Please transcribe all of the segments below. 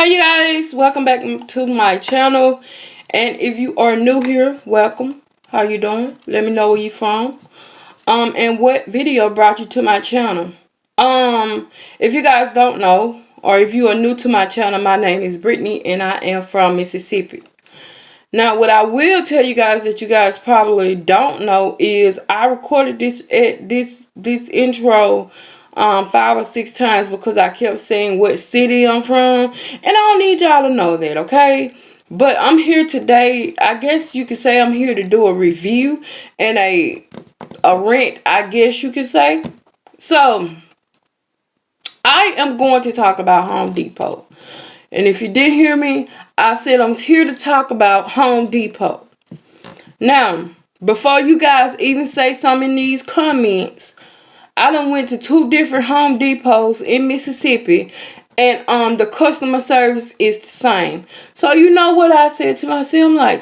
Hey you guys, welcome back to my channel. And if you are new here, welcome. How you doing? Let me know where you from. And what video brought you to my channel. If you guys don't know, or if you are new to my channel, my name is Brittany and I am from Mississippi. Now, what I will tell you guys that you guys probably don't know is I recorded this intro 5 or 6 times because I kept saying what city I'm from, and I don't need y'all to know that, okay? But I'm here today. I guess you could say I'm here to do a review and a rant, I guess you could say. So I am going to talk about Home Depot. And if you didn't hear me, I said I'm here to talk about Home Depot. Now, before you guys even say something in these comments, I done went to 2 different Home Depots in Mississippi, and the customer service is the same. So you know what I said to myself? I'm like,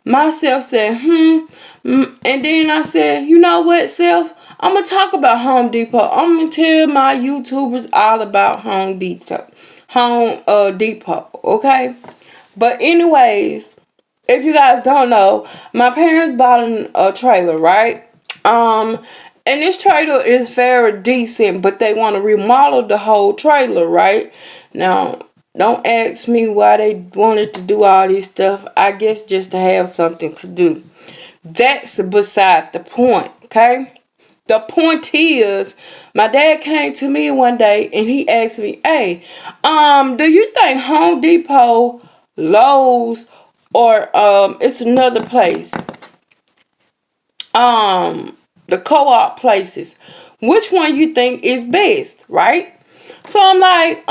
myself said, and then I said, you know what, I'm going to talk about Home Depot. I'm going to tell my YouTubers all about Home Depot. Depot, okay? But anyways, if you guys don't know, my parents bought a trailer, right? And this trailer is very decent, but they want to remodel the whole trailer, right? Now, don't ask me why they wanted to do all this stuff. I guess just to have something to do. That's beside the point, okay? The point is, my dad came to me one day and he asked me, hey, do you think Home Depot, Lowe's, or it's another place, the co-op places, which one you think is best, right? So I'm like,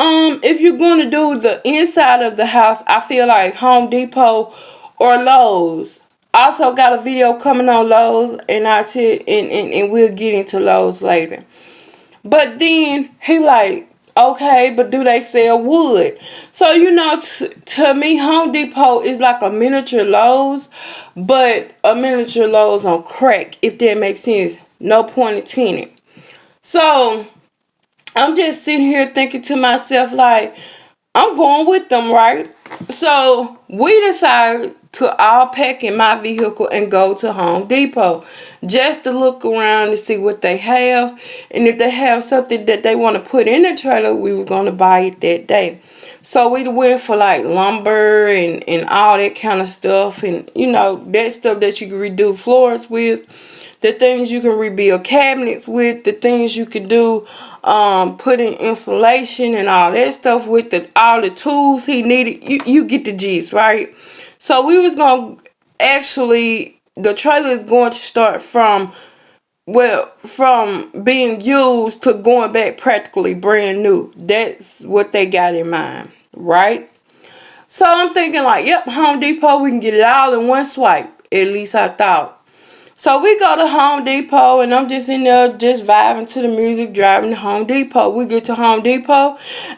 if you're going to do the inside of the house, I feel like Home Depot or Lowe's. Also got a video coming on Lowe's, and and we'll get into Lowe's later. But then he like, okay, but do they sell wood? So you know, to me, Home Depot is like a miniature Lowe's, but a miniature Lowe's on crack, if that makes sense. No point intended. So I'm just sitting here thinking to myself, like, I'm going with them, right? So we decided to all pack in my vehicle and go to Home Depot just to look around and see what they have. And if they have something that they want to put in the trailer, we were going to buy it that day. So we went for like lumber and all that kind of stuff. And, you know, that stuff that you can redo floors with. The things you can rebuild cabinets with, the things you can do, put in insulation and all that stuff with all the tools he needed. You get the gist, right? So we was going to actually, the trailer is going to start from being used to going back practically brand new. That's what they got in mind, right? So I'm thinking like, yep, Home Depot, we can get it all in one swipe. At least I thought. So we go to Home Depot, and I'm just in there just vibing to the music, driving to Home Depot. We get to Home Depot,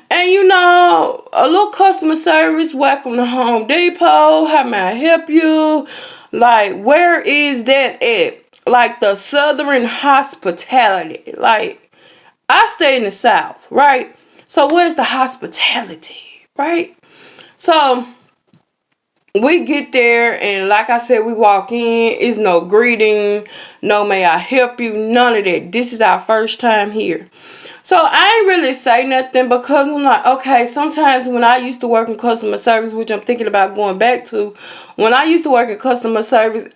and you know, a little customer service, welcome to Home Depot, how may I help you? Like, where is that at? Like the Southern hospitality. Like, I stay in the South, right? So where's the hospitality, right? So we get there, and like I said, we walk in. It's no greeting, no may I help you, none of that. This is our first time here. So I ain't really say nothing because I'm like, okay, sometimes when I used to work in customer service, which I'm thinking about going back to, when I used to work in customer service,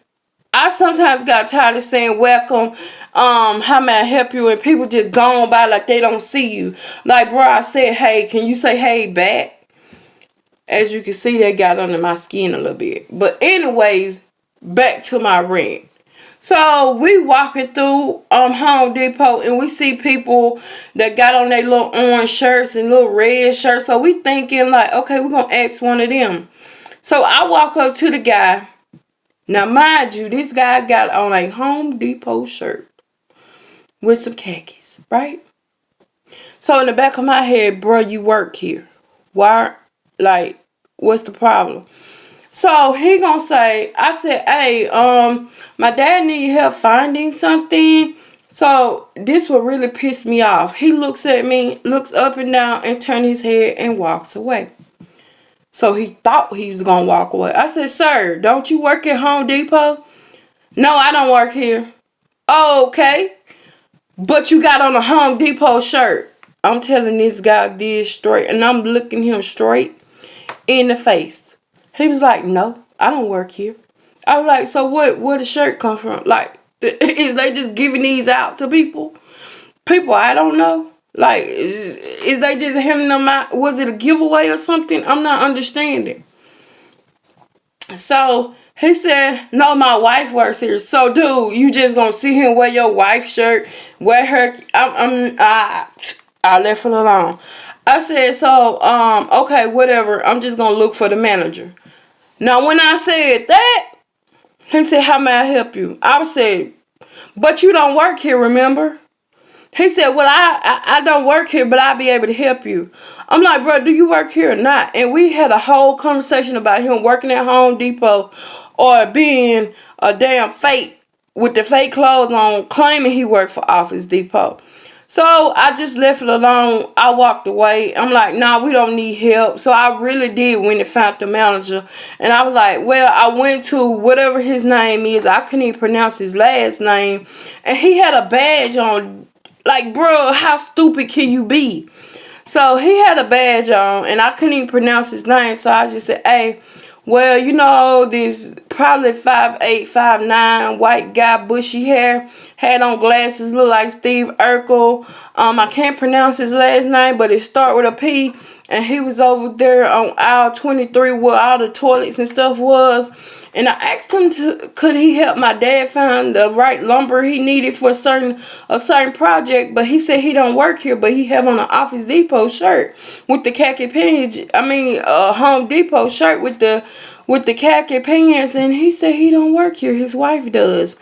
I sometimes got tired of saying welcome, how may I help you, and people just gone by like they don't see you. Like, bro, I said, hey, can you say hey back? As you can see, that got under my skin a little bit. But anyways, back to my rant. So we walking through Home Depot, and we see people that got on their little orange shirts and little red shirts. So we thinking like, okay, we're going to ask one of them. So I walk up to the guy. Now, mind you, this guy got on a Home Depot shirt with some khakis, right? So in the back of my head, bro, you work here. Why? Like, what's the problem? So he gonna say, I said, hey, my dad need help finding something. So this will really piss me off. He looks at me, looks up and down, and turns his head and walks away. So he thought he was gonna walk away. I said, sir, don't you work at Home Depot? No, I don't work here. Oh, okay. But you got on a Home Depot shirt. I'm telling this guy this straight, and I'm looking him straight in the face. He was like, no, I don't work here. I was like, so where the shirt come from? Like, is they just giving these out to people? People I don't know. Like, is they just handing them out? Was it a giveaway or something? I'm not understanding. So he said, no, my wife works here. So, dude, you just gonna see him wear your wife's shirt, wear her. I left it alone. I said, so, okay, whatever. I'm just gonna look for the manager. Now, when I said that, he said, how may I help you? I said, but you don't work here, remember? He said, well, I don't work here, but I'll be able to help you. I'm like, bro, do you work here or not? And we had a whole conversation about him working at Home Depot or being a damn fake with the fake clothes on, claiming he worked for Office Depot. So I just left it alone. I walked away. I'm like, nah, we don't need help. So I really did went and found the manager. And I was like, well, I went to whatever his name is. I couldn't even pronounce his last name. And he had a badge on. Like, bro, how stupid can you be? So he had a badge on, and I couldn't even pronounce his name. So I just said, hey, well, you know, this probably 5'8", 5'9", white guy, bushy hair, had on glasses, look like Steve Urkel. I can't pronounce his last name, but it start with a P. And he was over there on aisle 23 where all the toilets and stuff was. And I asked him could he help my dad find the right lumber he needed for a certain project, but he said he don't work here, but he have on an Office Depot shirt with the khaki pants. Home Depot shirt with the khaki pants, and he said he don't work here. His wife does.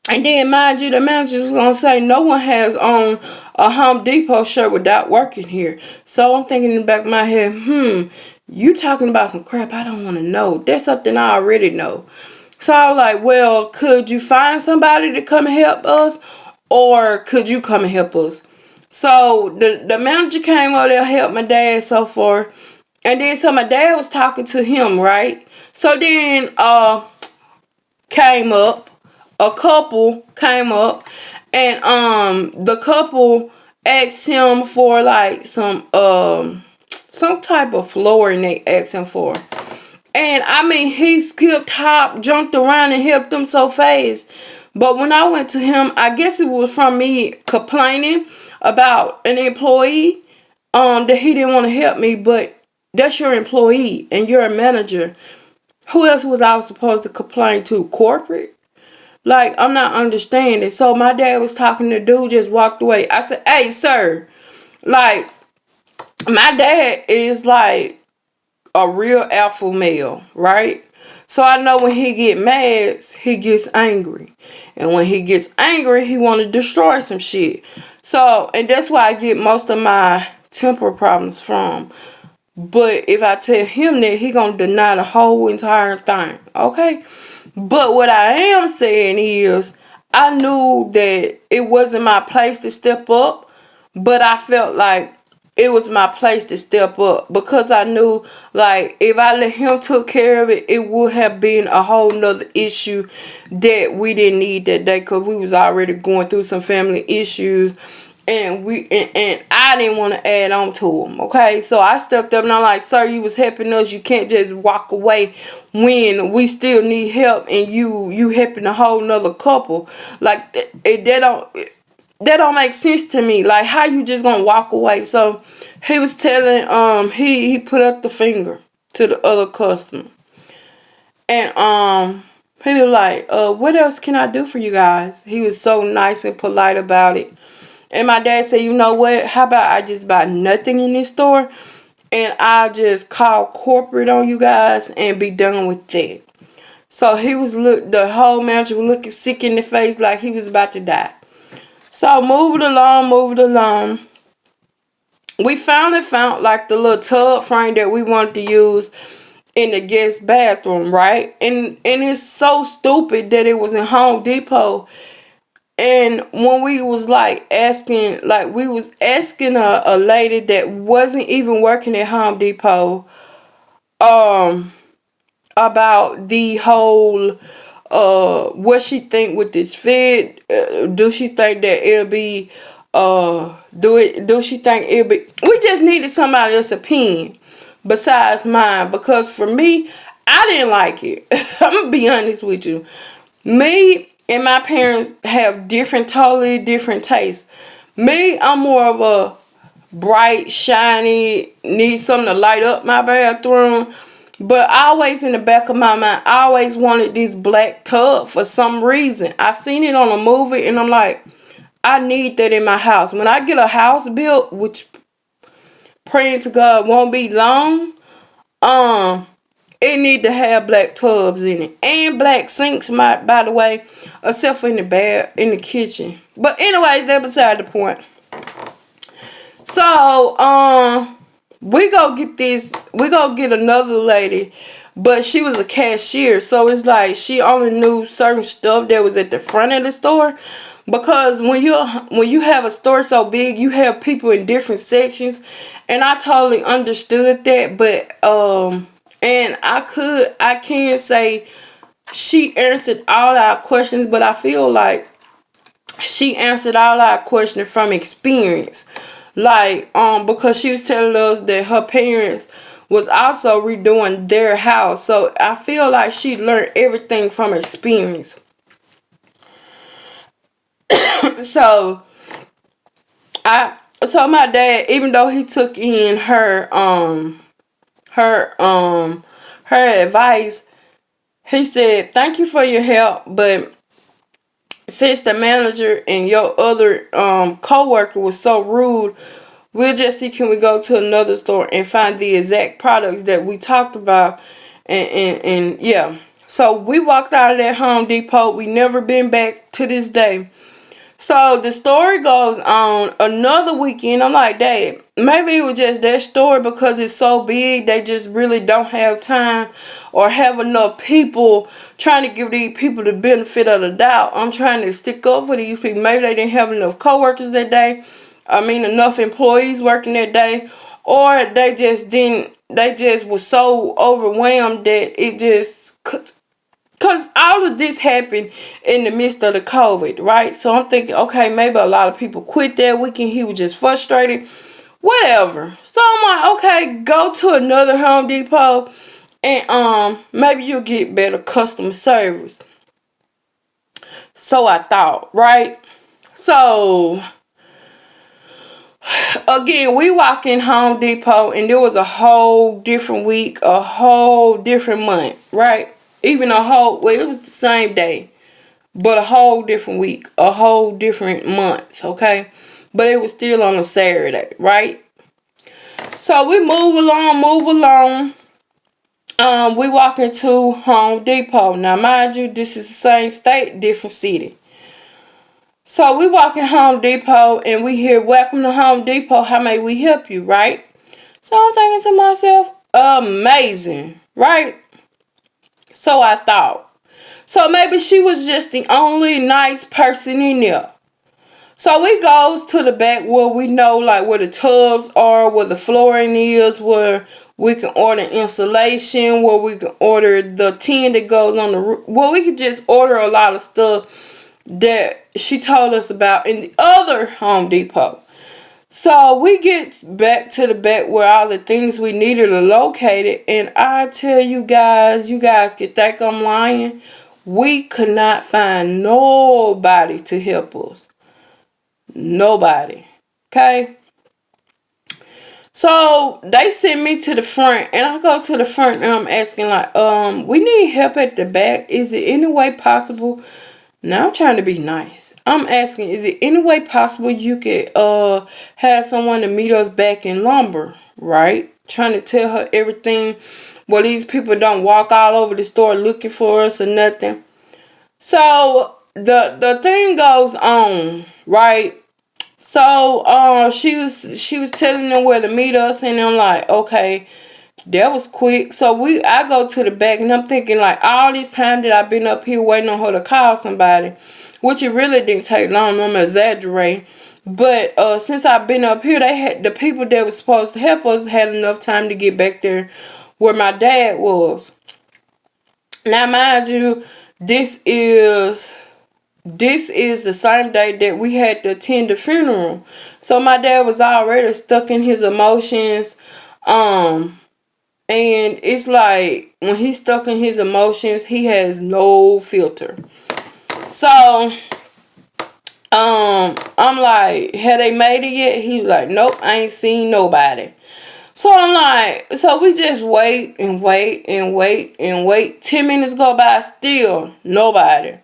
And then, mind you, the manager's gonna say no one has on a Home Depot shirt without working here. So I'm thinking in the back of my head, you talking about some crap I don't want to know. That's something I already know. So I was like, well, could you find somebody to come and help us? Or could you come and help us? So the manager came over there, helped my dad so far. And then so my dad was talking to him, right? So then came up. A couple came up, and the couple asked him for like some type of flooring they asked him for. And I mean, he skipped, hopped, jumped around and helped them so fast. But when I went to him, I guess it was from me complaining about an employee that he didn't want to help me, but that's your employee and you're a manager. Who else was I supposed to complain to? Corporate? Like, I'm not understanding. So my dad was talking to the dude, just walked away. I said, hey, sir, like, my dad is like a real alpha male, right? So I know when he get mad, he gets angry. And when he gets angry, he want to destroy some shit. So, and that's where I get most of my temper problems from. But if I tell him that, he gonna deny the whole entire thing, okay? But what I am saying is, I knew that it wasn't my place to step up, but I felt like it was my place to step up because I knew, like, if I let him took care of it, it would have been a whole nother issue that we didn't need that day because we was already going through some family issues. And I didn't want to add on to him, okay? So I stepped up and I'm like, sir, you was helping us. You can't just walk away when we still need help and you helping a whole nother couple. Like, that don't make sense to me. Like, how you just gonna walk away? So he was telling, he put up the finger to the other customer. And he was like, what else can I do for you guys? He was so nice and polite about it. And my dad said, you know what? How about I just buy nothing in this store and I just call corporate on you guys and be done with that. So the whole manager was looking sick in the face like he was about to die. So moving along. We finally found like the little tub frame that we wanted to use in the guest bathroom, right? And it's so stupid that it was in Home Depot. And when we was asking a lady that wasn't even working at Home Depot, um about the whole what she think with this fit. Do she think that it'll be do she think it'll be, we just needed somebody else's opinion besides mine, because for me, I didn't like it. I'm gonna be honest with you. Me and my parents have totally different tastes. Me, I'm more of a bright, shiny, need something to light up my bathroom. But always in the back of my mind, I always wanted this black tub for some reason. I seen it on a movie and I'm like, I need that in my house. When I get a house built, which praying to God won't be long, um, it need to have black tubs in it. And black sinks, by the way, except for in the kitchen. But anyways, that's beside the point. So, we go get another lady, but she was a cashier, so it's like she only knew certain stuff that was at the front of the store. Because when you have a store so big, you have people in different sections, and I totally understood that. But and I can say she answered all our questions, but I feel like she answered all our questions from experience. Like, because she was telling us that her parents was also redoing their house. So I feel like she learned everything from experience. So my dad, even though he took in her her advice, he said, "Thank you for your help, but since the manager and your other co-worker was so rude, we'll just see, can we go to another store and find the exact products that we talked about." And yeah. So we walked out of that Home Depot. We never been back to this day. So the story goes on another weekend. I'm like, Dad, maybe it was just that story because it's so big. They just really don't have time or have enough people, trying to give these people the benefit of the doubt. I'm trying to stick up for these people. Maybe they didn't have enough coworkers that day. I mean, enough employees working that day. Or they just didn't, they just was so overwhelmed that it just, because all of this happened in the midst of the COVID, right? So I'm thinking, okay, maybe a lot of people quit that weekend. He was just frustrated. Whatever. So I'm like, okay, go to another Home Depot and maybe you'll get better customer service. So I thought, right? So again, we walk in Home Depot and there was a whole different week, a whole different month, right? Even well, it was the same day, but a whole different week, a whole different month, okay? But it was still on a Saturday, right? So we move along. We walk into Home Depot. Now, mind you, this is the same state, different city. So we walk in Home Depot and we hear, "Welcome to Home Depot. How may we help you?" Right? So I'm thinking to myself, amazing, right? So I thought. So maybe she was just the only nice person in there. So we goes to the back where we know, like, where the tubs are, where the flooring is, where we can order insulation, where we can order the tin that goes on the roof. Well, we could just order a lot of stuff that she told us about in the other Home Depot. So we get back to the back where all the things we needed are located, and I tell you guys can think I'm lying. We could not find nobody to help us. Nobody. Okay? So they sent me to the front, and I go to the front and I'm asking, like, we need help at the back. Is it any way possible? Now I'm trying to be nice. I'm asking, is it any way possible you could have someone to meet us back in lumber, right? Trying to tell her everything. Well, these people don't walk all over the store looking for us or nothing. So the thing goes on, right? So she was telling them where to meet us, and I'm like, okay, that was quick. So I go to the back and I'm thinking, like, all this time that I've been up here waiting on her to call somebody, which it really didn't take long, I'm exaggerating. But since I've been up here, they had the people that was supposed to help us had enough time to get back there where my dad was. Now, mind you, this is the same day that we had to attend the funeral. So my dad was already stuck in his emotions. And it's like when he's stuck in his emotions, he has no filter. So I'm like, had they made it yet? He was like, nope, I ain't seen nobody. So I'm like, so we just wait and wait and wait and wait. 10 minutes go by, still nobody.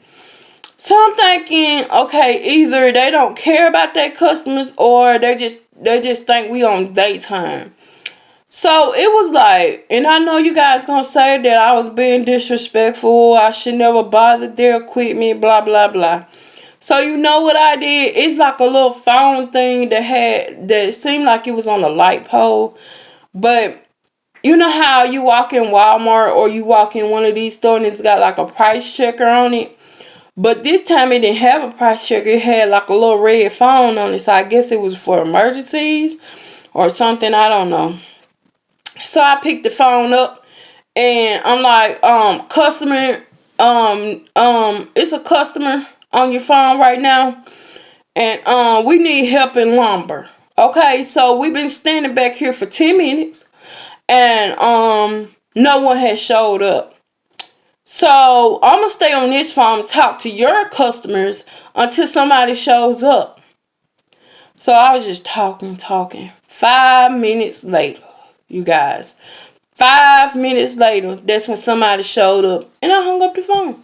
So I'm thinking, okay, either they don't care about their customers or they just think we on daytime. So it was like, and I know you guys gonna say that I was being disrespectful. I should never bother their equipment, blah blah blah. So you know what I did? It's like a little phone thing that seemed like it was on a light pole. But you know how you walk in Walmart or you walk in one of these stores and it's got like a price checker on it? But this time it didn't have a price checker. It had like a little red phone on it. So I guess it was for emergencies or something. I don't know. So I picked the phone up and I'm like, customer, it's a customer on your phone right now. And we need help in lumber. Okay, so we've been standing back here for 10 minutes and no one has showed up. So I'm gonna stay on this phone and talk to your customers until somebody shows up. So I was just talking. 5 minutes later, you guys. 5 minutes later, that's when somebody showed up and I hung up the phone.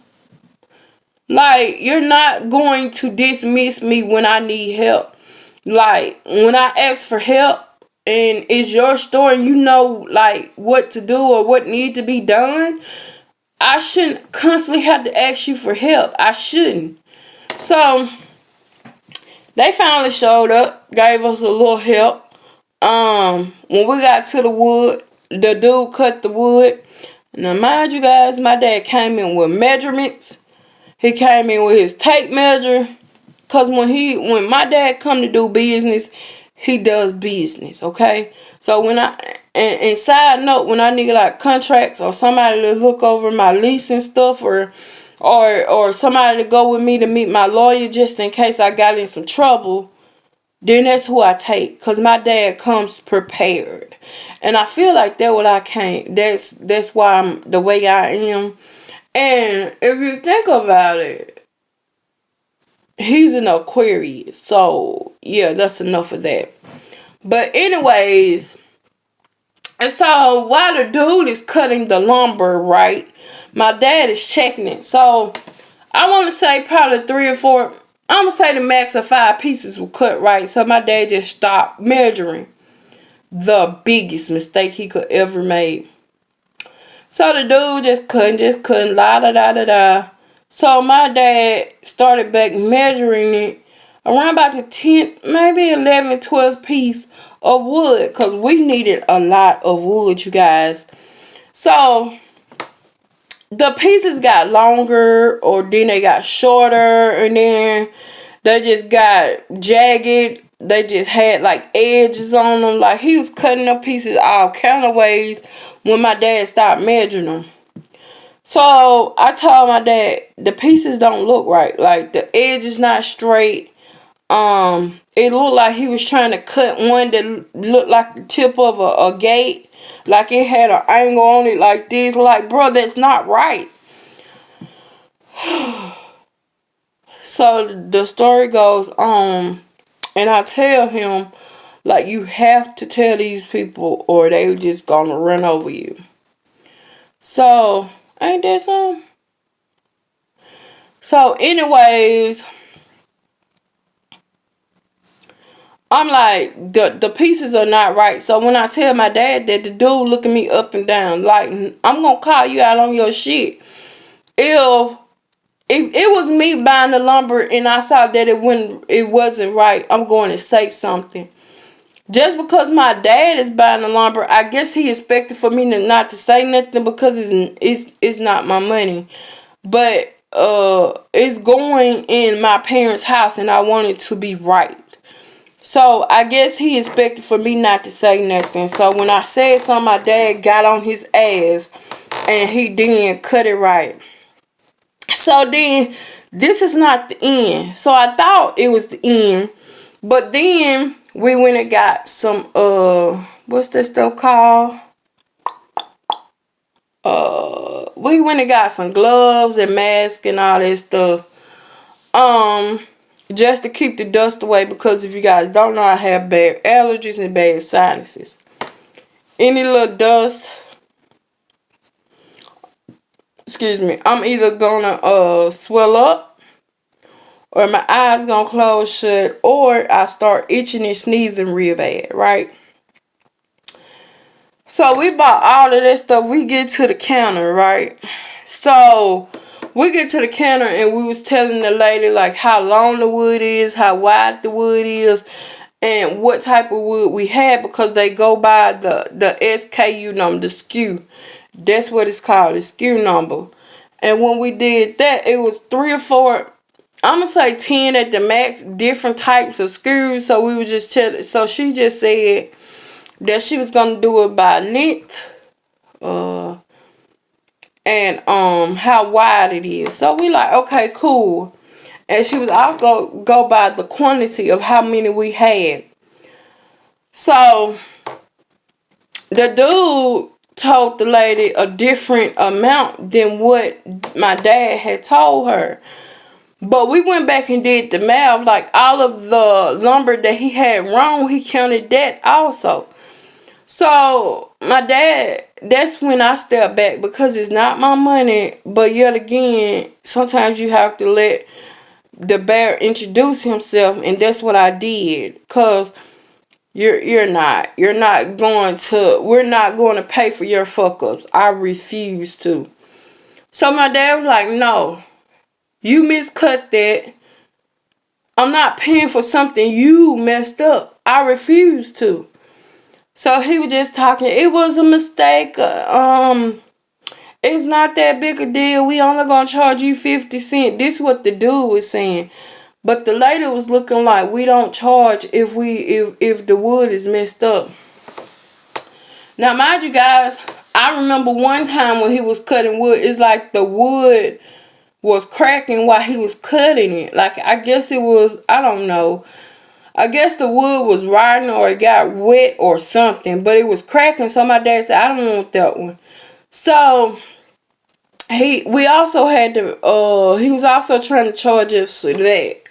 Like, you're not going to dismiss me when I need help. Like, when I ask for help and it's your store and you know, like, what to do or what needs to be done, I shouldn't constantly have to ask you for help. I shouldn't. So, they finally showed up, gave us a little help. When we got to the wood, the dude cut the wood. Now, mind you guys, my dad came in with measurements. He came in with his tape measure. Cause when my dad come to do business, he does business, okay? So and side note, when I need like contracts or somebody to look over my lease and stuff or somebody to go with me to meet my lawyer just in case I got in some trouble, then that's who I take. Cause my dad comes prepared. And I feel like that's what I can't. That's why I'm the way I am. And if you think about it, he's an Aquarius. So, yeah, that's enough of that. But anyways, and so while the dude is cutting the lumber, right, my dad is checking it. So, I want to say probably 3 or 4, I'm going to say the max of 5 pieces were cut right. So, my dad just stopped measuring. The biggest mistake he could ever make. So the dude just couldn't, la da da da da. So my dad started back measuring it around about the 10th, maybe 11th, 12th piece of wood. Because we needed a lot of wood, you guys. So the pieces got longer or then they got shorter and then they just got jagged. They just had like edges on them. Like he was cutting up pieces all kind of ways when my dad stopped measuring them. So I told my dad the pieces don't look right. Like the edge is not straight. It looked like he was trying to cut one that looked like the tip of a gate. Like it had an angle on it like this. Like, bro, that's not right. So the story goes on, and I tell him, like, you have to tell these people or they just gonna run over you. So, ain't that something? So, anyways, I'm like, the pieces are not right. So when I tell my dad that, the dude looking me up and down, like, I'm gonna call you out on your shit. If it was me buying the lumber and I saw that it wasn't right, I'm going to say something. Just because my dad is buying the lumber, I guess he expected for me not to say nothing because it's not my money. But it's going in my parents' house and I want it to be right. So I guess he expected for me not to say nothing. So when I said something, my dad got on his ass and he then cut it right. So then this is not the end. So I thought it was the end. But then we went and got some what's that stuff called? We went and got some gloves and masks and all that stuff. Just to keep the dust away, because if you guys don't know, I have bad allergies and bad sinuses. Any little dust, excuse me, I'm either gonna swell up, or my eyes gonna close shut, or I start itching and sneezing real bad, right? So we bought all of that stuff. We get to the counter, right? So we get to the counter and we was telling the lady like how long the wood is, how wide the wood is, and what type of wood we had, because they go by the SKU number, the SKU. That's what it's called, the SKU number. And when we did that, it was 3 or 4, I'm gonna say 10 at the max, different types of screws. So we were just telling, so she just said that she was gonna do it by length, and how wide it is. So we like, okay, cool. And she was also go by the quantity of how many we had. So the dude told the lady a different amount than what my dad had told her. But we went back and did the math. Like all of the lumber that he had wrong, he counted that also. So my dad, that's when I stepped back, because it's not my money. But yet again, sometimes you have to let the bear introduce himself, and that's what I did. Cause you're not going to, we're not going to pay for your fuck ups. I refuse to. So my dad was like, no, you miscut that. I'm not paying for something you messed up. I refuse to. So he was just talking. It was a mistake. It's not that big a deal. We only gonna charge you 50 cents. This is what the dude was saying. But the lady was looking like, we don't charge if the wood is messed up. Now mind you guys, I remember one time when he was cutting wood, it's like the wood was cracking while he was cutting it. Like I guess it was, I don't know. I guess the wood was rotting or it got wet or something, but it was cracking. So my dad said, I don't want that one. So we also had to he was also trying to charge us for that.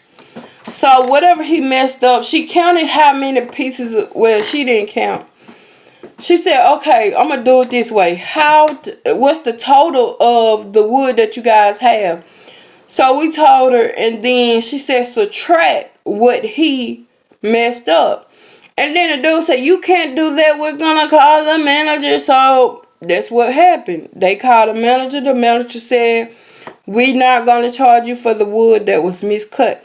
So whatever he messed up, she counted how many pieces well, she didn't count. She said, okay, I'm gonna do it this way. What's the total of the wood that you guys have? So we told her, and then she said subtract what he messed up. And then the dude said, you can't do that, we're gonna call the manager. So that's what happened. They called the manager. The manager said, we not gonna charge you for the wood that was miscut.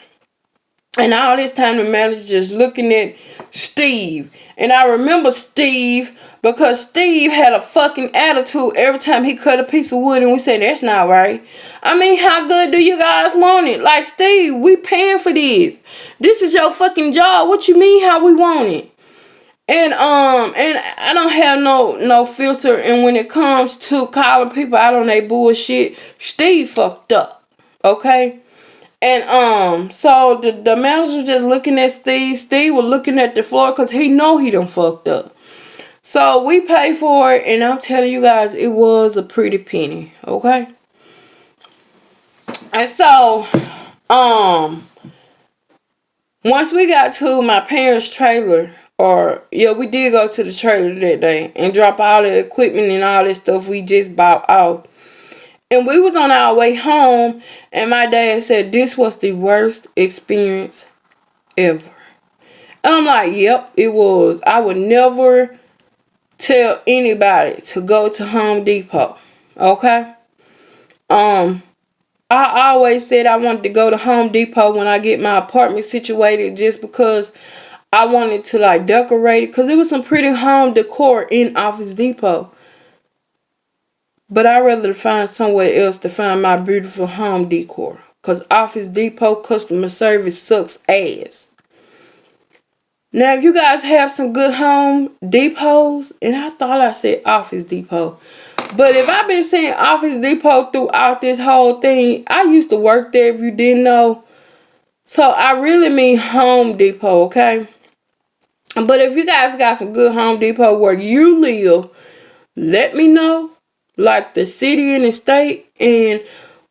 And all this time the manager just looking at Steve. And I remember Steve because Steve had a fucking attitude every time he cut a piece of wood, and we said, that's not right. I mean, how good do you guys want it? Like, Steve, we paying for this. This is your fucking job. What you mean how we want it? And I don't have no filter, and when it comes to calling people out on their bullshit, Steve fucked up. Okay? And so the manager was just looking at Steve. Steve was looking at the floor because he know he done fucked up. So we paid for it, and I'm telling you guys, it was a pretty penny. Okay. And so once we got to my parents' trailer, we did go to the trailer that day and drop all the equipment and all that stuff we just bought out. And we was on our way home, and my dad said this was the worst experience ever. And I'm like, yep, it was. I would never tell anybody to go to Home Depot. Okay? I always said I wanted to go to Home Depot when I get my apartment situated, just because I wanted to like decorate it, because it was some pretty home decor in Office Depot. But I'd rather find somewhere else to find my beautiful home decor, because Office Depot customer service sucks ass. Now, if you guys have some good Home Depots, and I thought I said Office Depot, but if I've been saying Office Depot throughout this whole thing, I used to work there if you didn't know. So I really mean Home Depot, okay? But if you guys got some good Home Depot where you live, let me know. Like the city and the state. And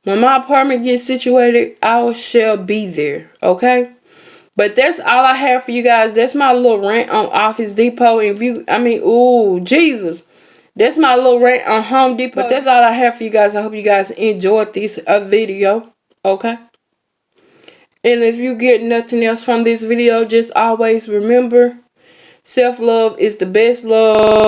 when my apartment gets situated, I shall be there, okay? But that's all I have for you guys. That's my little rant on Office Depot. And if you, I mean, ooh, Jesus. That's my little rant on Home Depot. But that's all I have for you guys. I hope you guys enjoyed this video. Okay? And if you get nothing else from this video, just always remember, self-love is the best love.